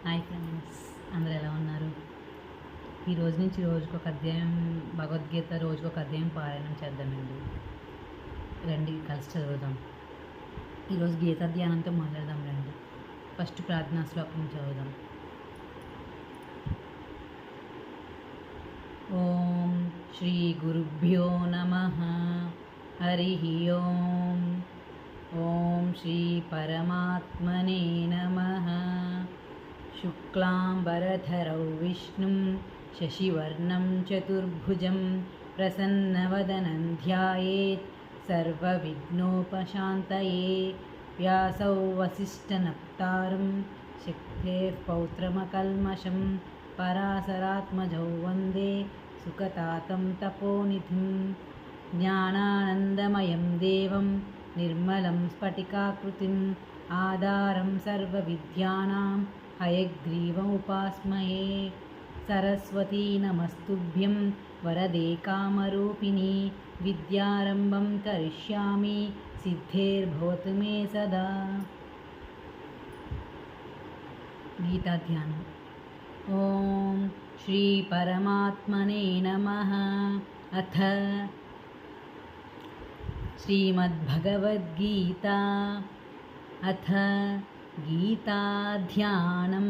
Hi friends, అందరూ ఎలా ఉన్నారు? ఈ రోజు నుంచి రోజుకొక అధ్యాయం భగవద్గీత రోజుకొక అధ్యాయం పారాయణం చేద్దామండి. రండి కలిసి చదువుదాం. ఈరోజు గీతా ధ్యానంతో మొదలెడదాం రండి. ఫస్ట్ ప్రార్థనా శ్లోకం చదువుదాం. ఓం శ్రీ గురుభ్యో నమః. హరి ఓం. ఓం శ్రీ పరమాత్మనే నమః. शुक्लाम्बरधरौ विष्णुं शशिवर्णं चतुर्भुजं प्रसन्नवदनं ध्यायेत् सर्वविघ्नोपशान्तये. व्यासौ वसिष्ठनप्तारं शक्तेः पौत्रमकल्मषं पराशरात्मजौ वन्दे सुखतातं तपोनिधिं. ज्ञानानन्दमयं देवं निर्मलं स्फटिकाकृतिम् आधारं सर्वविद्यानां हयग्रीवमुपास्महे. सरस्वती नमस्तुभ्यं वरदे कामरूपिणी. विद्यारम्भं करिष्यामि सिद्धिर्भवतु मे सदा. गीताध्यानम्. ॐ श्री परमात्मने नमः. अथ श्रीमद्भगवद्गीता. अथ गीताध्यानम्.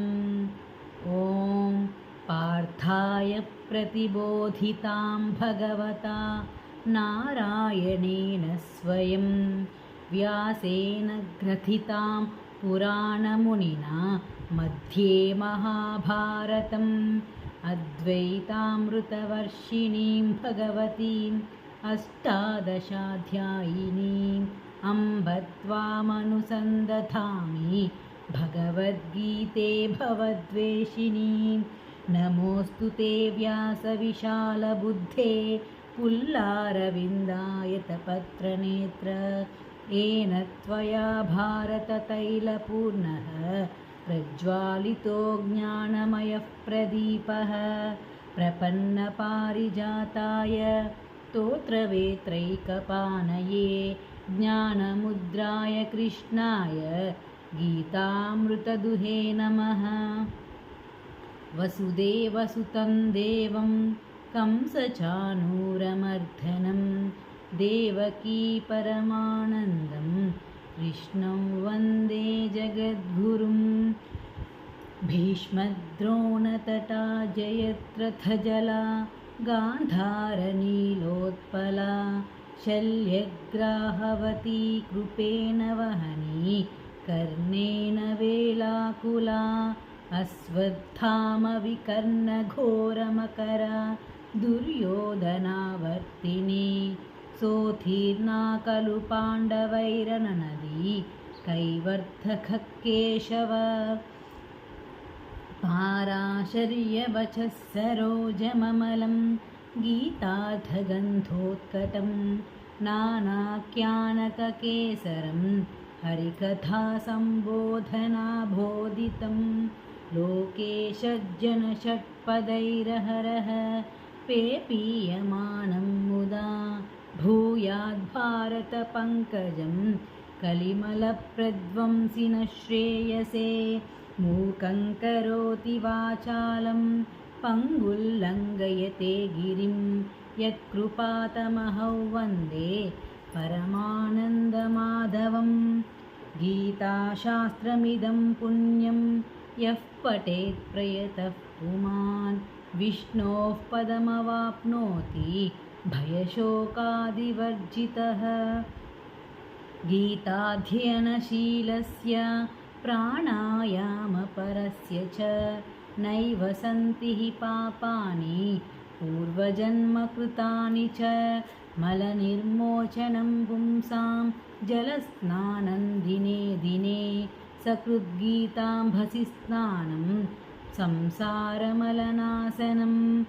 ॐ पार्थाय प्रतिबोधितां भगवता नारायणेन स्वयं व्यासेन ग्रथितां पुराणमुनिना मध्ये महाभारतम् अद्वैतामृतवर्षिणीं भगवतीम् अष्टादशाध्यायिनीम् अम्ब त्वामनुसन्दधामि भगवद्गीते भवद्वेषिणीं. नमोऽस्तु ते व्यासविशालबुद्धे पुल्लारविन्दायतपत्रनेत्र. येन त्वया भारततैलपूर्णः प्रज्वालितो ज्ञानमयः प्रदीपः. प्रपन्नपारिजाताय स्तोत्रवेत्रैकपानये ज्ञानमुद्राय कृष्णाय गीतामृतदुहे नमः. वसुदेवसुतं देवं कंसचाणूरमर्दनं देवकी परमानन्दं कृष्णं वन्दे जगद्गुरुं. भीष्मद्रोणतटा जयद्रथजला गान्धारनीलोत्पला शल्यग्राहवती कृपेण वहनी कर्णेन वेलाकुला. अश्वत्थामविकर्णघोरमकरा दुर्योधनावर्तिनी. सोऽतीर्णा खलु पाण्डवैरननदी कैवर्तकः केशव. पाराशर्यवचः सरोजममलं गीतार्थगन्धोत्कटं नानाख्यानककेसरं हरिकथासम्बोधनाबोधितं. लोके सज्जनषट्पदैरहरः पेपीयमानं मुदा भूयाद्भारतपङ्कजं कलिमलप्रध्वंसिनः श्रेयसे. मूकं करोति वाचालं पङ्गुल्लङ्घयते गिरिं. यत्कृपातमहं वन्दे परमानन्दमाधवं. गीताशास्त्रमिदं पुण्यं यः पठेत् प्रयतः पुमान् विष्णोः पदमवाप्नोति भयशोकादिवर्जितः. गीताध्ययनशीलस्य प्राणायामपरस्य च नैव सन्ति हि पापानि पूर्वजन्मकृतानि च. मलनिर्मोचनं पुंसां जलस्नानं दिने दिने सकृद्गीताम्भसि स्नानं संसारमलनाशनं.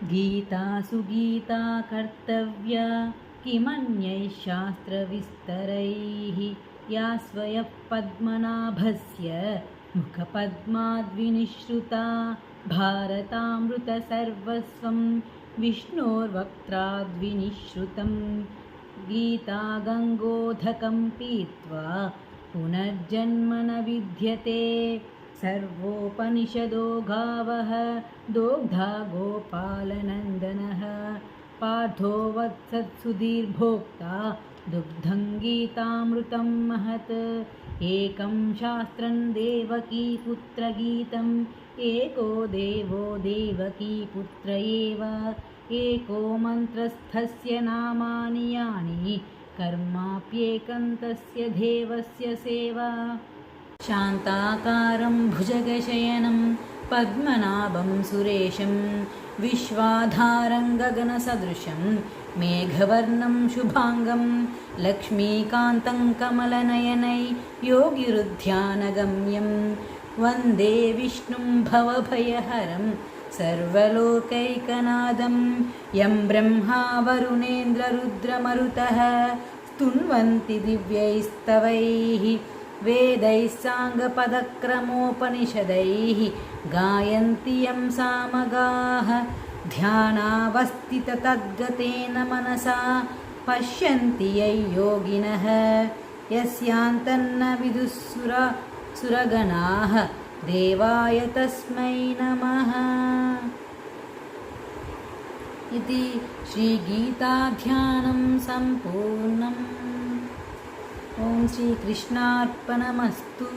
गीता सुगीता कर्तव्या किमन्यैः शास्त्रविस्तरैः. या स्वयं पद्मनाभस्य मुखपद्माद्विनिश्रुता भारतामृतसर्वस्वं विष्णोर्वक्त्राद्विनिश्रुतं. गीता गङ्गोधकं पीत्वा पुनर्जन्म न विद्यते. सर्वोपनिषदो गावः दोग्धा गोपालनन्दनः पार्थो वत्सत्सुधीर्भोक्ता दुग्धं गीतामृतं महत् एकं शास्त्रं देवकीपुत्रगीतम् एको देवो देवकीपुत्र एव एको मन्त्रस्थस्य नामानि यानि कर्माप्येकं तस्य देवस्य सेवा शान्ताकारं भुजगशयनं पद्मनाभं सुरेशं विश्वाधारं गगनसदृशं मेघवर्णं शुभाङ्गं लक्ष्मीकान्तं कमलनयनै योगिरुध्यानगम्यं वन्दे विष्णुं भवभयहरं सर्वलोकैकनाथं यं ब्रह्मा वरुणेन्द्ररुद्रमरुतः स्तुन्वन्ति दिव्यैस्तवैः वेदैः साङ्गपदक्रमोपनिषदैः गायन्ति यं सामगाः ध्यानावस्थिततद्गतेन मनसा पश्यन्ति यै योगिनः यस्यान्तन्न सुरगणाः देवाय तस्मै नमः। इति श्रीगीताध्यानं सम्पूर्णम्। ॐ श्रीकृष्णार्पणमस्तु।